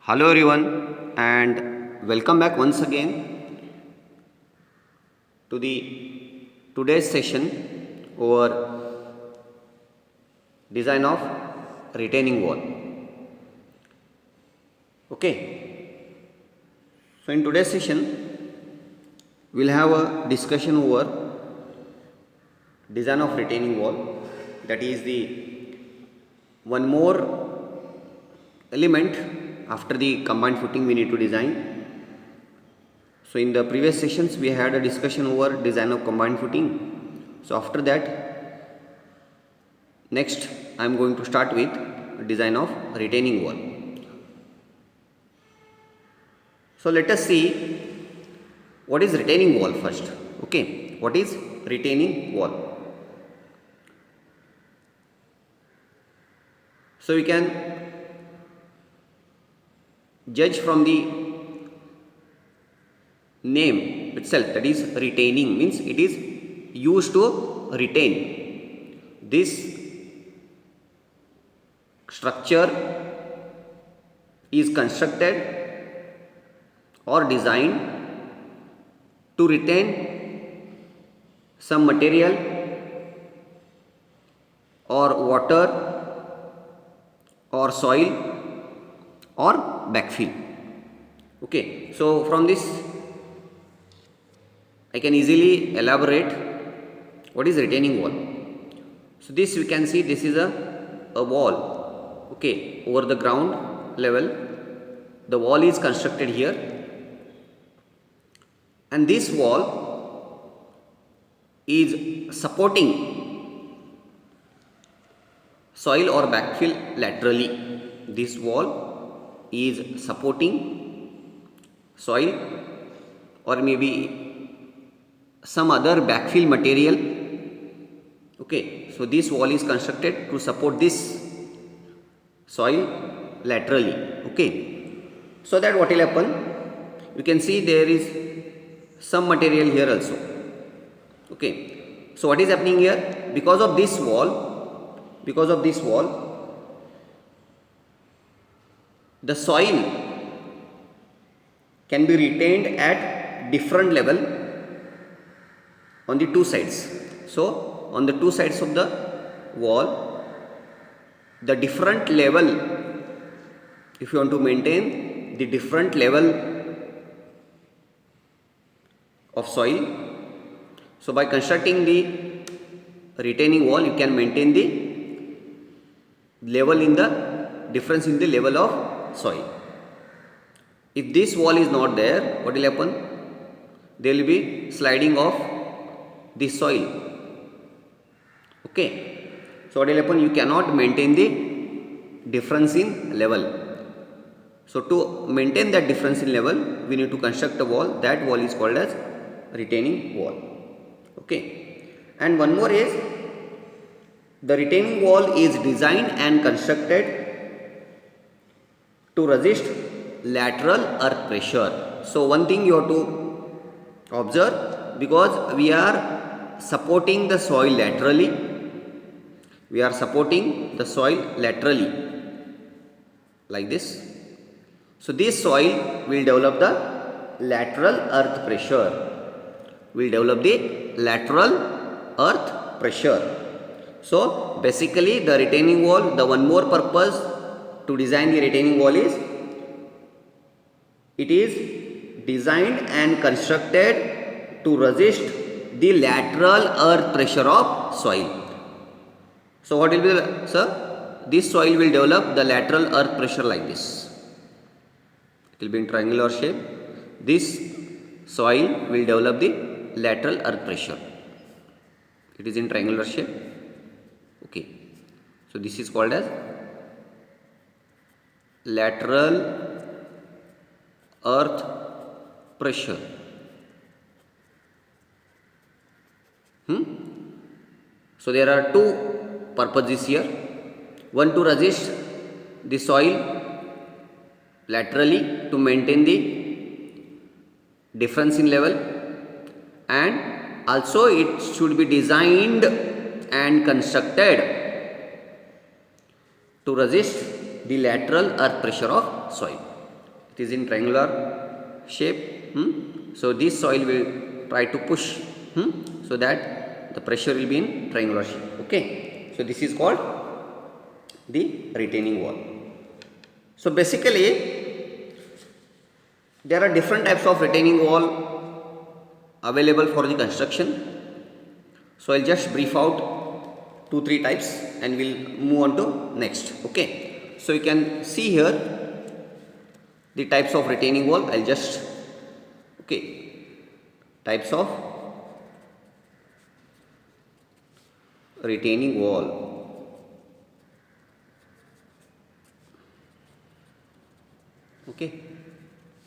Hello everyone and welcome back once again to the today's session over design of retaining wall. Okay, so in today's session we'll have a discussion over design of retaining wall, that is the one more element after the combined footing we need to design. So in the previous sessions we had a discussion over design of combined footing. So after that, next I am going to start with design of retaining wall. So let us see what is retaining wall first. Okay, what is retaining wall? So we can judge from the name itself, that is retaining means it is used to retain. This structure is constructed or designed to retain some material or water or soil or backfill. Okay, so from this I can easily elaborate what is retaining wall. So this we can see, this is a wall. Okay, over the ground level the wall is constructed here, and this wall is supporting soil or backfill laterally. This wall is supporting soil or maybe some other backfill material. Okay, so this wall is constructed to support this soil laterally. Okay, so that what will happen, you can see there is some material here also. Okay, so what is happening here, because of this wall, the soil can be retained at different level on the two sides. So on the two sides of the wall, the different level, if you want to maintain the different level of soil, so by constructing the retaining wall you can maintain the level in the difference in the level of soil. If this wall is not there, what will happen, there will be sliding of the soil. Okay, so what will happen, you cannot maintain the difference in level. So to maintain that difference in level, we need to construct a wall. That wall is called as retaining wall. Okay, and one more is, the retaining wall is designed and constructed to resist lateral earth pressure. So one thing you have to observe, because we are supporting the soil laterally, like this. So this soil will develop the lateral earth pressure. So basically the retaining wall, the one more purpose to design the retaining wall is, it is designed and constructed to resist the lateral earth pressure of soil. So what will be, sir? This soil will develop the lateral earth pressure like this. It will be in triangular shape. This soil will develop the lateral earth pressure. It is in triangular shape. Okay, so this is called as lateral earth pressure. So there are two purposes here. One, to resist the soil laterally to maintain the difference in level, and also it should be designed and constructed to resist the lateral earth pressure of soil. is in triangular shape. So this soil will try to push, so that the pressure will be in triangular shape. Okay, so this is called the retaining wall. So basically there are different types of retaining wall available for the construction. So I'll just brief out 2-3 types and we'll move on to next. Okay, so you can see here the types of retaining wall. I'll just types of retaining wall. Okay,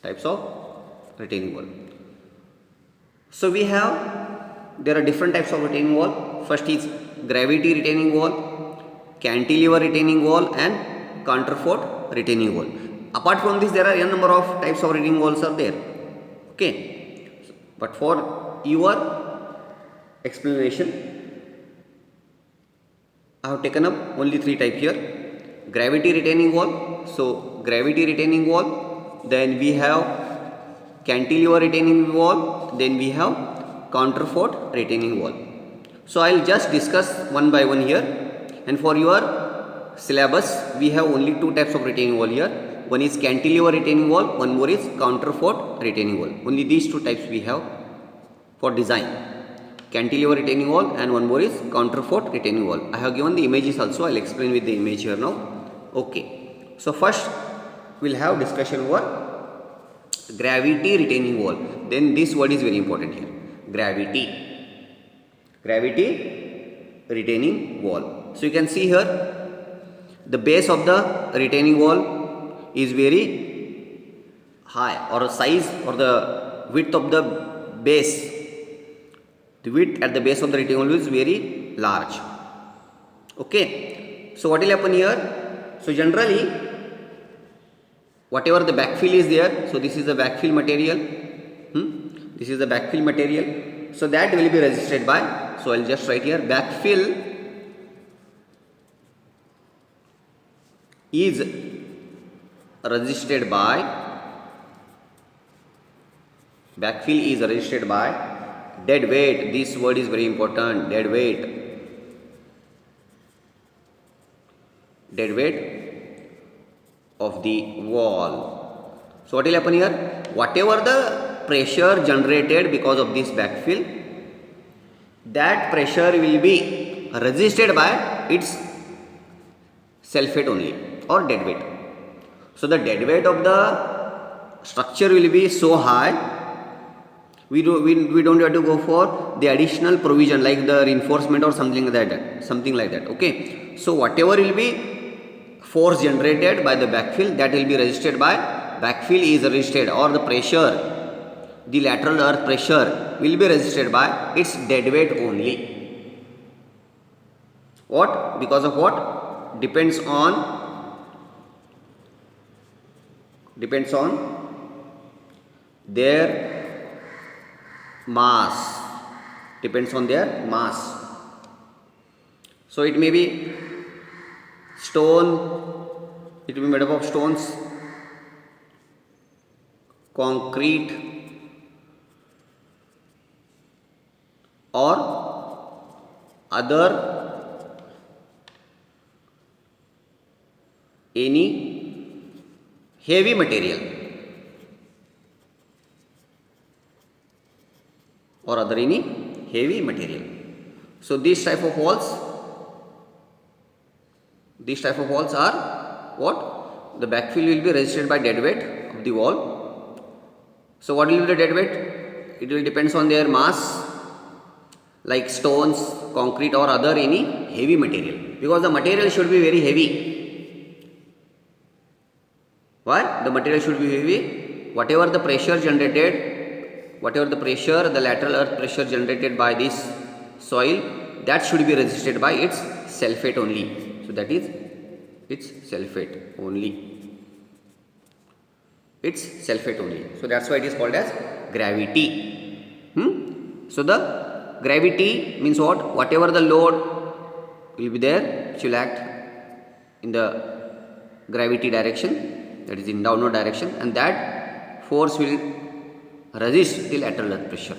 types of retaining wall. So there are different types of retaining wall. First is gravity retaining wall, cantilever retaining wall, and counterfort retaining wall. Apart from this, there are n number of types of retaining walls are there. Okay, but for your explanation, I have taken up only 3 types here. Gravity retaining wall. So gravity retaining wall. Then we have cantilever retaining wall. Then we have counterfort retaining wall. So I will just discuss one by one here. And for your syllabus, we have only 2 types of retaining wall here. One is cantilever retaining wall. One more is counterfort retaining wall. Only these 2 types we have for design. Cantilever retaining wall and one more is counterfort retaining wall. I have given the images also. I will explain with the image here now. Okay. So first we will have discussion over gravity retaining wall. Then this word is very important here. Gravity retaining wall. So you can see here the base of the retaining wall is very high, or size or the width of the base. The width at the base of the retaining wall is very large. Okay. So what will happen here? So generally, whatever the backfill is there, so this is the backfill material. This is the backfill material. So that will be resisted by, so I will just write here, backfill is resisted by dead weight. This word is very important. Dead weight of the wall. So what will happen here? Whatever the pressure generated because of this backfill, that pressure will be resisted by its self weight only, or dead weight. So the dead weight of the structure will be so high, we don't have to go for the additional provision like the reinforcement or something like that. Okay, so whatever will be force generated by the backfill, that will be resisted by, backfill is resisted, or the pressure, the lateral earth pressure will be resisted by its dead weight only. What? Because of what? Depends on their mass. So it may be stone, it will be made up of stones, concrete, or other any heavy material, So these type of walls are what? The backfill will be resisted by dead weight of the wall. So what will be the dead weight? It will depends on their mass, like stones, concrete, or other any heavy material, because the material should be very heavy. Why? The material should be heavy. Whatever the pressure, the lateral earth pressure generated by this soil, that should be resisted by its self weight only. So that is its self weight only. So that's why it is called as gravity. So the gravity means what? Whatever the load will be there, it will act in the gravity direction. that is in downward direction, and that force will resist till at earth pressure.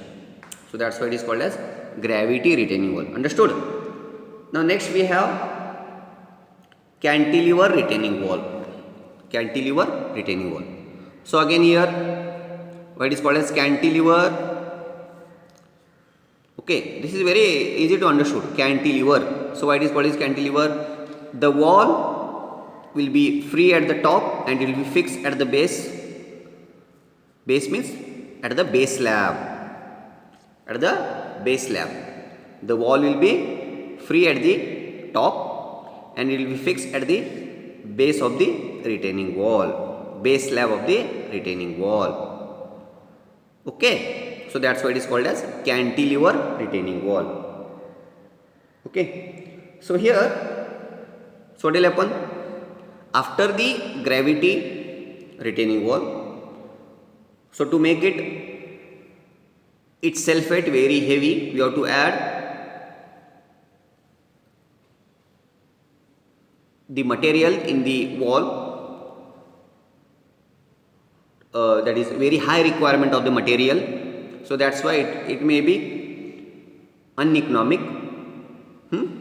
So that's why it is called as gravity retaining wall. Understood? Now next we have cantilever retaining wall. Cantilever retaining wall. So again here, what is called as cantilever. Okay, this is very easy to understood. Cantilever. So why it is called as cantilever? The wall will be free at the top and it will be fixed at the base. Base means at the base slab. At the base slab, the wall will be free at the top and it will be fixed at the base of the retaining wall, base slab of the retaining wall. Okay, so that's why it is called as cantilever retaining wall. Okay, so here, so what will happen after the gravity retaining wall? So to make itself at very heavy, we have to add the material in the wall, that is very high requirement of the material. So that's why it may be uneconomic,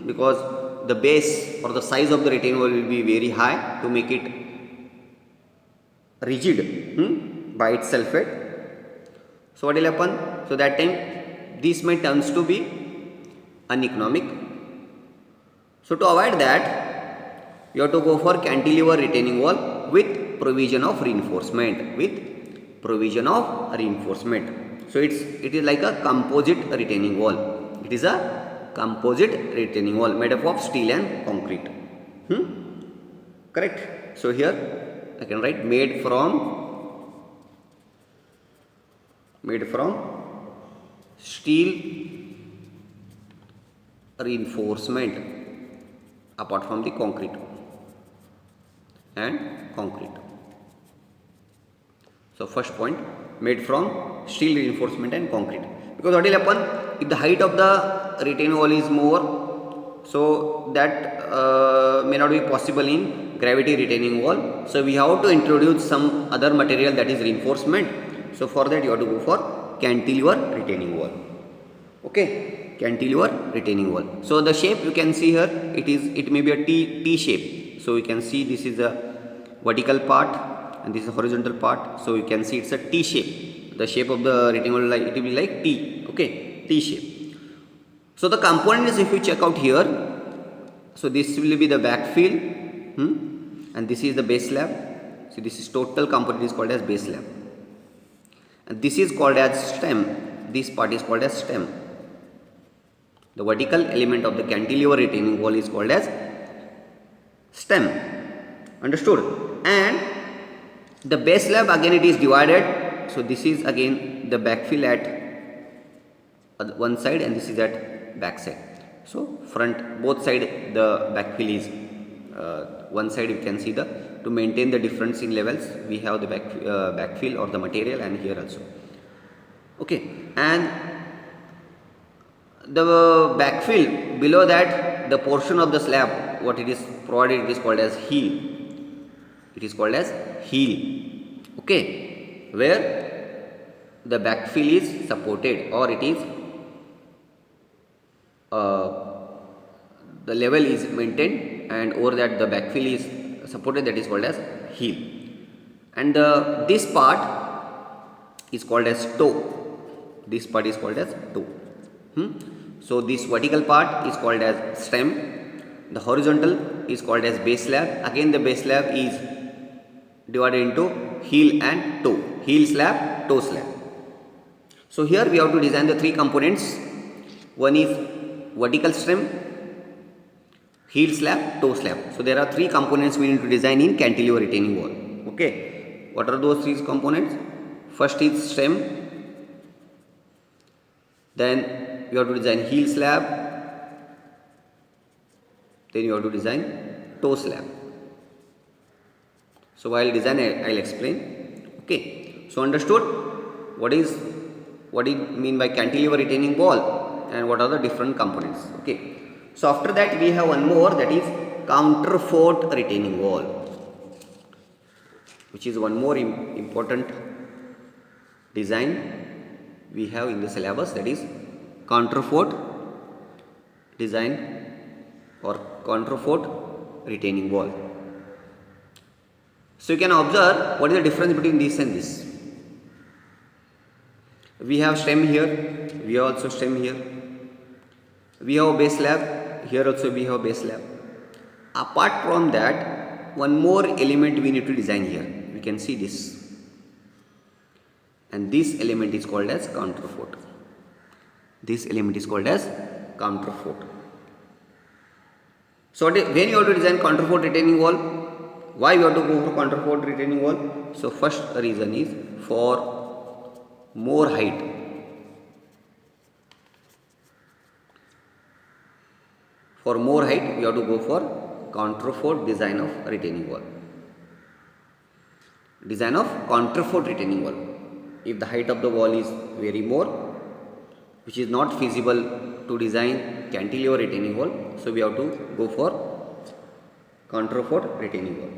because the base or the size of the retaining wall will be very high to make it rigid by itself. So what will happen? So that time this may turns to be uneconomic. So to avoid that, you have to go for cantilever retaining wall with provision of reinforcement. With provision of reinforcement. So it is like a composite retaining wall. It is a composite retaining wall made up of steel and concrete. Correct. So here I can write made from steel reinforcement apart from the concrete and concrete. So first point, made from steel reinforcement and concrete, because what will happen if the height of the retaining wall is more, so that may not be possible in gravity retaining wall. So we have to introduce some other material, that is reinforcement. So for that you have to go for cantilever retaining wall. Okay, cantilever retaining wall. So the shape you can see here, it may be a T shape. So you can see this is a vertical part and this is a horizontal part. So you can see it's a T shape. The shape of the retaining wall, it will be like T. Okay, T shape. So the components, if you check out here, so this will be the backfill, and this is the base slab. So this is total component is called as base slab, and this is called as stem. This part is called as stem. The vertical element of the cantilever retaining wall is called as stem. Understood? And the base slab, again it is divided. So this is again the backfill at one side and this is at back side. So front, both side the backfill is one side. You can see to maintain the difference in levels, we have the backfill or the material, and here also. Okay, and the backfill below that, the portion of the slab what it is provided, it is called as heel. It is called as heel. Okay, where the backfill is supported, or it is the level is maintained, and over that the backfill is supported, that is called as heel. And this part is called as toe. This part is called as toe. So this vertical part is called as stem. The horizontal is called as base slab. Again the base slab is divided into heel and toe. Heel slab, toe slab. So here we have to design the three components. One is vertical stem, heel slab, toe slab. So there are three components we need to design in cantilever retaining wall. Okay, what are those three components? First is stem, then you have to design heel slab, then you have to design toe slab. So while design I will explain. Okay, so understood what it mean by cantilever retaining wall and what are the different components. Okay, so after that we have one more, that is counterfort retaining wall. which is one more important design we have in the syllabus, that is counterfort design or counterfort retaining wall. So you can observe what is the difference between this and this. We have stem here, we have also stem here, we have base slab, here also we have base slab. Apart from that, one more element we need to design here. We can see this, and this element is called as counterfort. This element is called as counterfort. So when you have to design counterfort retaining wall, why you have to go for counterfort retaining wall? So first reason is for more height. For more height, you have to go for counterfort design of retaining wall. Design of counterfort retaining wall. If the height of the wall is very more, which is not feasible to design cantilever retaining wall, so we have to go for counterfort retaining wall.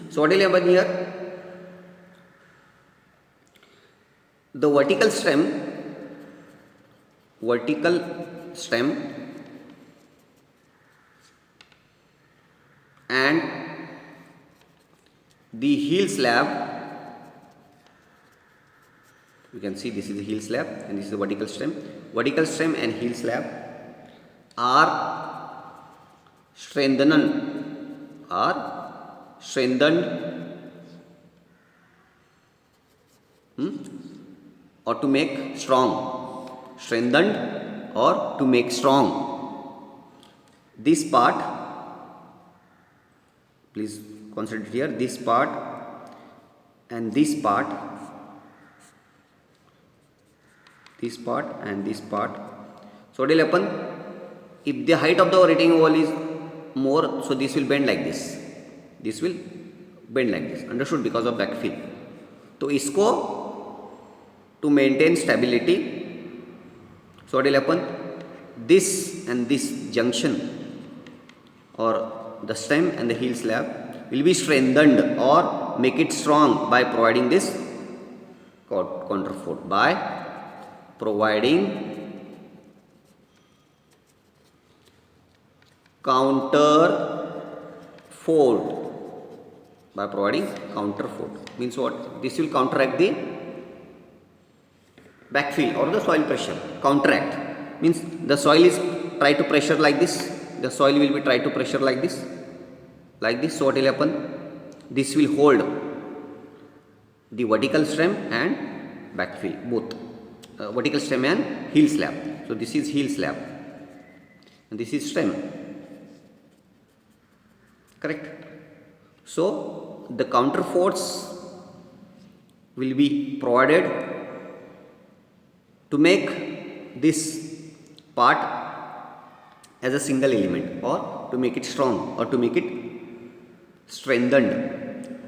So what will happen here? The vertical stem and the heel slab, you can see this is the heel slab and this is the vertical stem. Vertical stem and heel slab are strengthened or to make strong. Strengthened or to make strong. This part, please concentrate here, this part and this part, this part and this part. So what will happen? If the height of the retaining wall is more, so this will bend like this. This will bend like this. Understood? Because of backfill. So isko to maintain stability, so what will happen? This and this junction or the stem and the heel slab will be strengthened or make it strong by providing this counterfort, by providing counterfort. Means what? This will counteract the backfill or the soil pressure. Counteract means the soil is try to pressure like this, the soil will be try to pressure like this. So what will happen? This will hold the vertical stem and backfill, both vertical stem and heel slab. So this is heel slab and this is stem, correct? So the counterforts will be provided to make this part as a single element or to make it strong or to make it strengthened.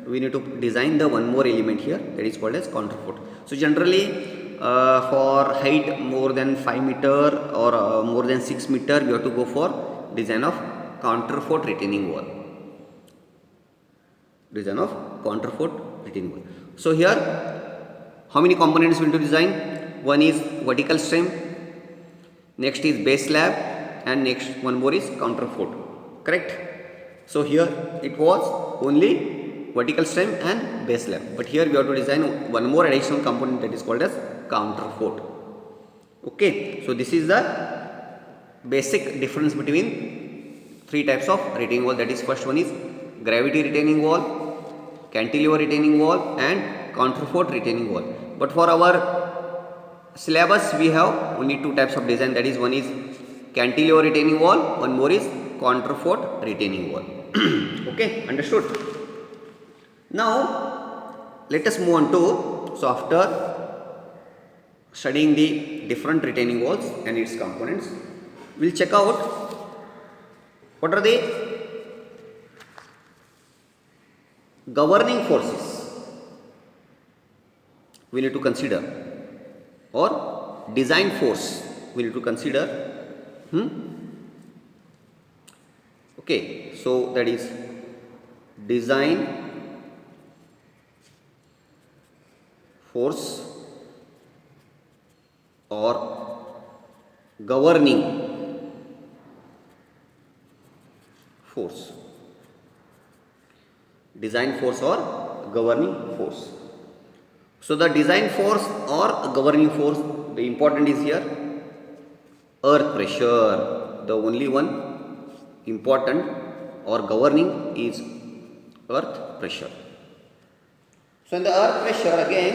We need to design the one more element here, that is called as counterfort. So generally for height more than 5 meter or more than 6 meter, you have to go for design of counterfort retaining wall. Design of counterfort retaining wall. So here how many components we need to design? One is vertical stem, next is base slab, and next one more is counterfort, correct? So here it was only vertical stem and base slab, but here we have to design one more additional component, that is called as counterfort. Okay, so this is the basic difference between three types of retaining wall, that is first one is gravity retaining wall, cantilever retaining wall and counterfort retaining wall. But for our syllabus we have only two types of design, that is one is cantilever retaining wall, one more is counterfort retaining wall. Okay, understood? Now let us move on to, so after studying the different retaining walls and its components, we will check out what are the governing forces we need to consider, or design force we need to consider. Okay, so that is design force or governing force. Design force or governing force. So the design force or governing force, the important is here earth pressure. The only one important or governing is earth pressure. So in the earth pressure again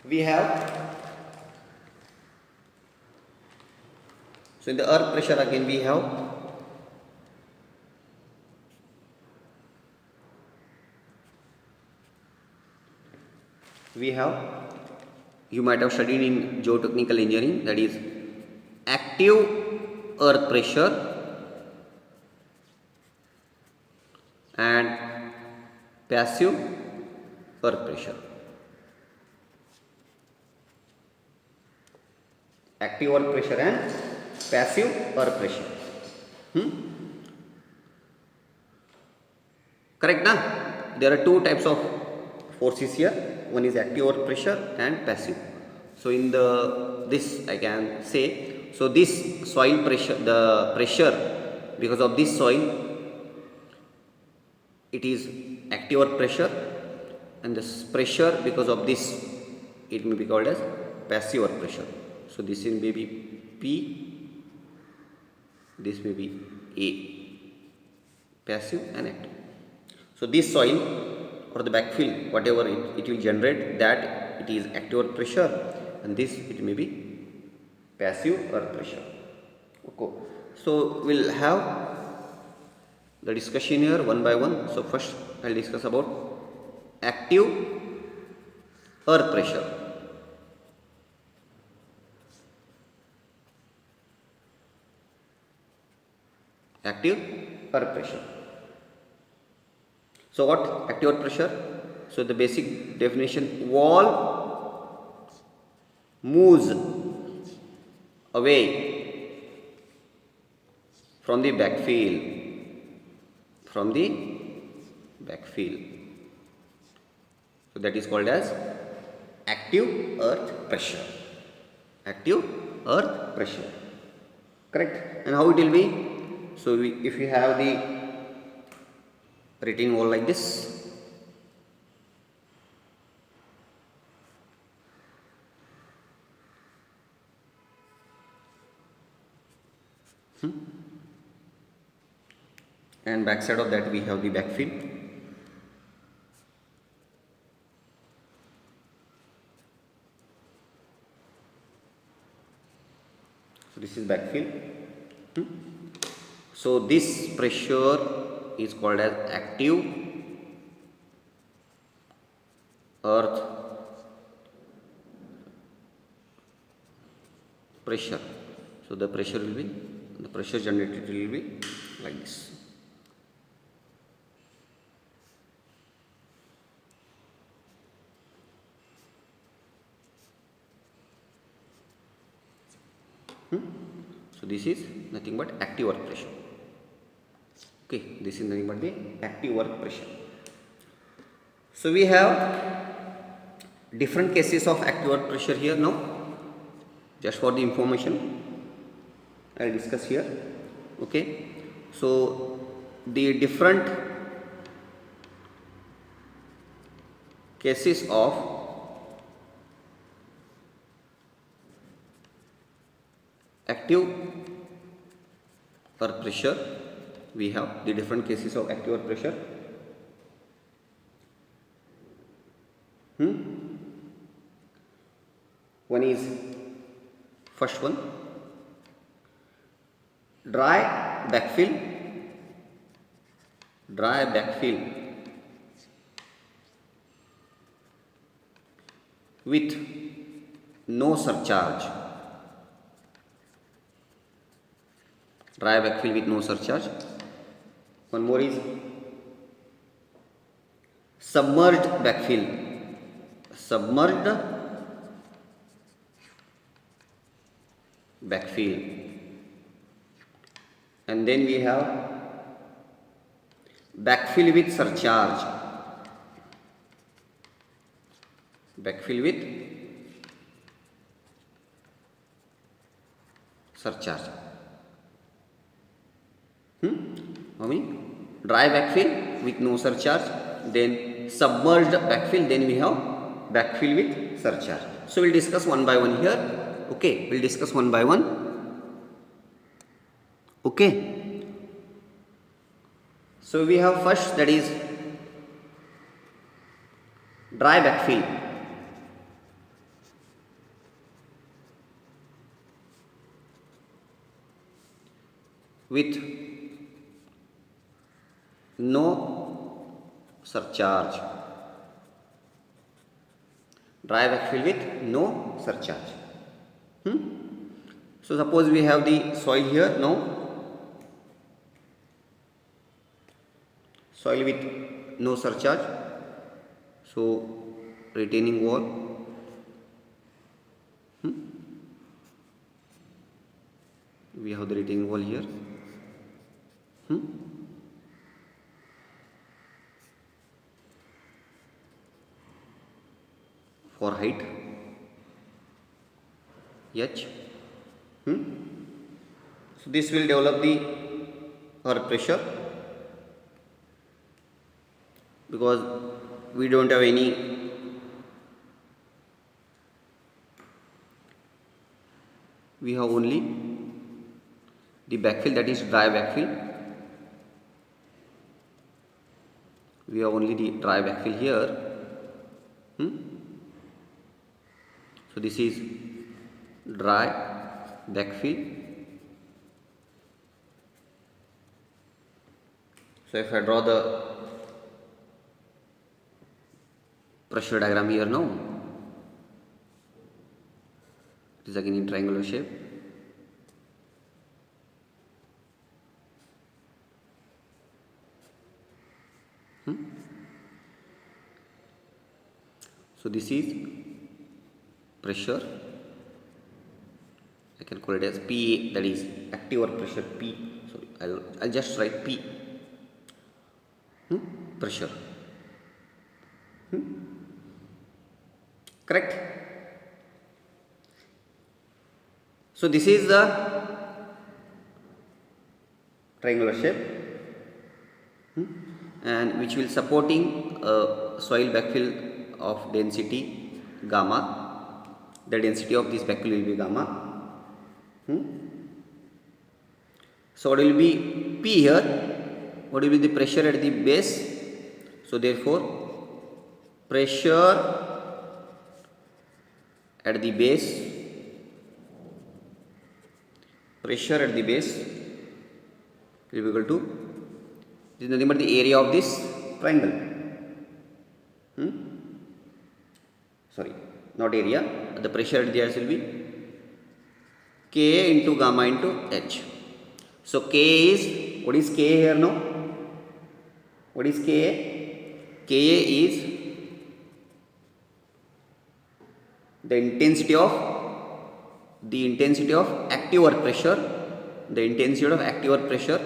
we have, so in the earth pressure again we have, you might have studied in geotechnical engineering, that is active earth pressure and passive earth pressure. Active earth pressure and passive earth pressure. Correct na? There are two types of forces here. One is active earth pressure and passive. So in this I can say, so this soil pressure, the pressure because of this soil, it is active earth pressure, and this pressure because of this, it may be called as passive earth pressure. So this may be P, this may be A, passive and active. So this soil or the backfill, whatever it will generate, that it is active earth pressure, and this it may be passive earth pressure. Okay. So we'll have the discussion here one by one. So first I'll discuss about active earth pressure. Active earth pressure. So what active earth pressure? So the basic definition: wall moves away from the backfill. From the backfill. So that is called as active earth pressure. Active earth pressure. Correct? And how it will be? So if you have the retaining wall like this, and backside of that we have the backfill. So this is backfill. So this pressure is called as active earth pressure. So the pressure generated will be like this. So this is nothing but active earth pressure. Okay, this is nothing but the active earth pressure. So we have different cases of active earth pressure here now. Just for the information, I will discuss here. Okay, so the different cases of active earth pressure, we have the different cases of active earth pressure. One is, first one, dry backfill with no surcharge. Dry backfill with no surcharge. One more is submerged backfill. Submerged backfill. And then we have backfill with surcharge. Backfill with surcharge. How many? Dry backfill with no surcharge, then submerged backfill, then we have backfill with surcharge. So we'll discuss one by one here. Okay, we'll discuss one by one. Okay, so we have first, that is dry backfill. With no surcharge. Dry backfill with no surcharge. So suppose we have the soil here now. Soil with no surcharge. So retaining wall. We have the retaining wall here. For height h. So this will develop the earth pressure, because we don't have any we have only the backfill, that is dry backfill. We have only the dry backfill here. So this is dry backfill. So if I draw the pressure diagram here now, it is again in triangular shape. So this is pressure. I can call it as PA, that is active work pressure. P. Sorry, I'll just write P. Pressure. Correct. So this is the triangular shape, and which will supporting soil backfill of density gamma. The density of this backfill will be gamma. So what will be P here? What will be the pressure at the base? So therefore pressure at the base, will be equal to, this is nothing but the area of this triangle. Sorry, not area. The pressure at the edge will be K into gamma into H. So K is, what is K here now? What is Ka? Ka is the intensity of active work pressure. The intensity of active work pressure,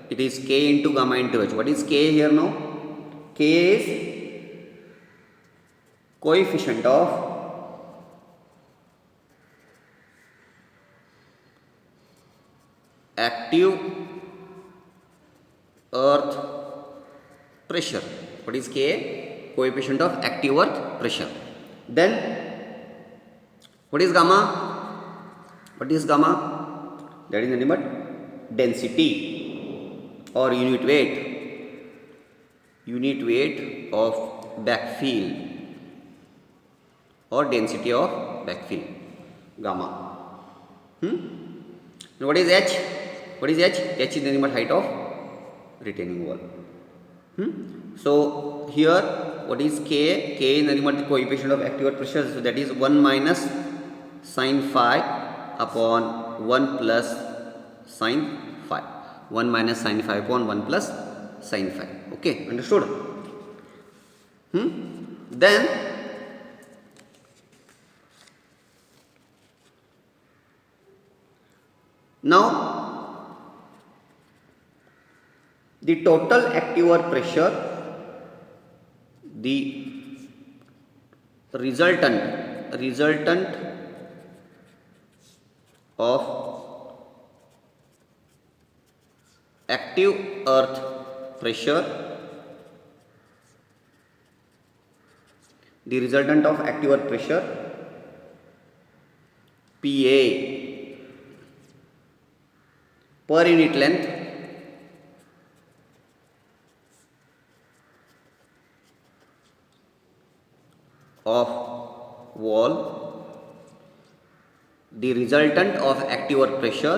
it is K into gamma into H. What is K here now? K is coefficient of active earth pressure. What is Ka? Coefficient of active earth pressure. Then what is gamma? That is nothing but density or unit weight of backfill, or density of backfill, gamma. Now what is H? H is nothing but height of retaining wall. So here what is K? K is nothing but the coefficient of active earth pressure. So that is 1 minus sin phi upon 1 plus sin phi. 1 minus sin phi upon 1 plus sin phi. Okay, understood? Then now the total active work pressure, the resultant of active earth pressure, the resultant of active earth pressure PA per unit length of wall, the resultant of active work pressure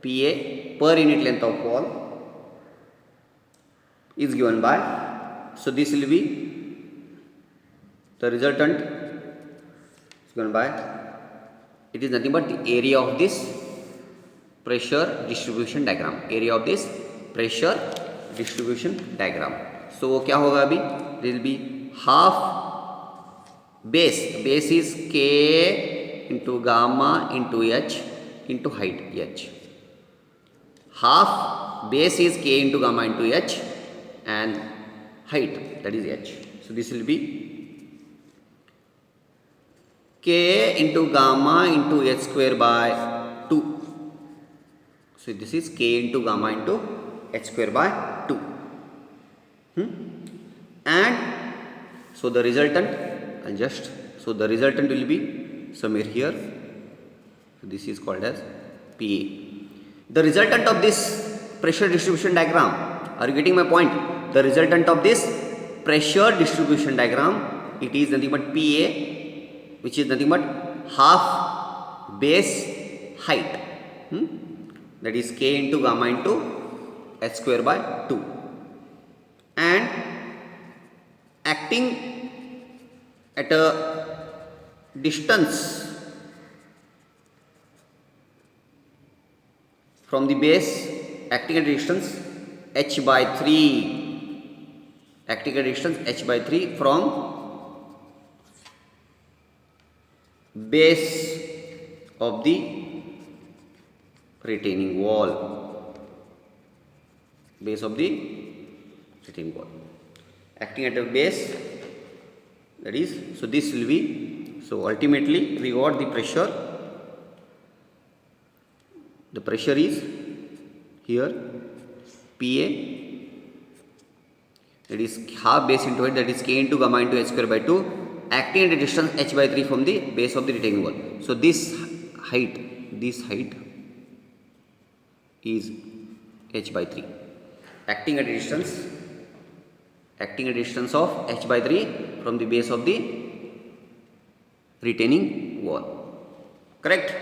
PA per unit length of wall is given by, so this will be the resultant is given by, it is nothing but the area of this pressure distribution diagram, area of this pressure distribution diagram. So वो क्या होगा अभी, this will be half base is K into gamma into H into height H. Half base is K into gamma into H and height, that is H. So this will be K into gamma into H square by 2. So this is K into gamma into H square by 2. And so the resultant, so the resultant will be somewhere here. So this is called as PA. The resultant of this pressure distribution diagram, are you getting my point? The resultant of this pressure distribution diagram, it is nothing but PA, which is nothing but half base height, that is K into gamma into H square by 2, and acting at a distance from the base, acting at a distance h by 3, acting at a distance h by 3 from base of the retaining wall, base of the retaining wall, acting at a base, that is, so this will be, so ultimately we got the pressure is here PA, that is half base into it, that is K into gamma into H square by 2, acting at a distance h by 3 from the base of the retaining wall. So this height is h by 3, acting at a distance of h by 3 from the base of the retaining wall. Correct?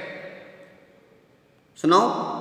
So now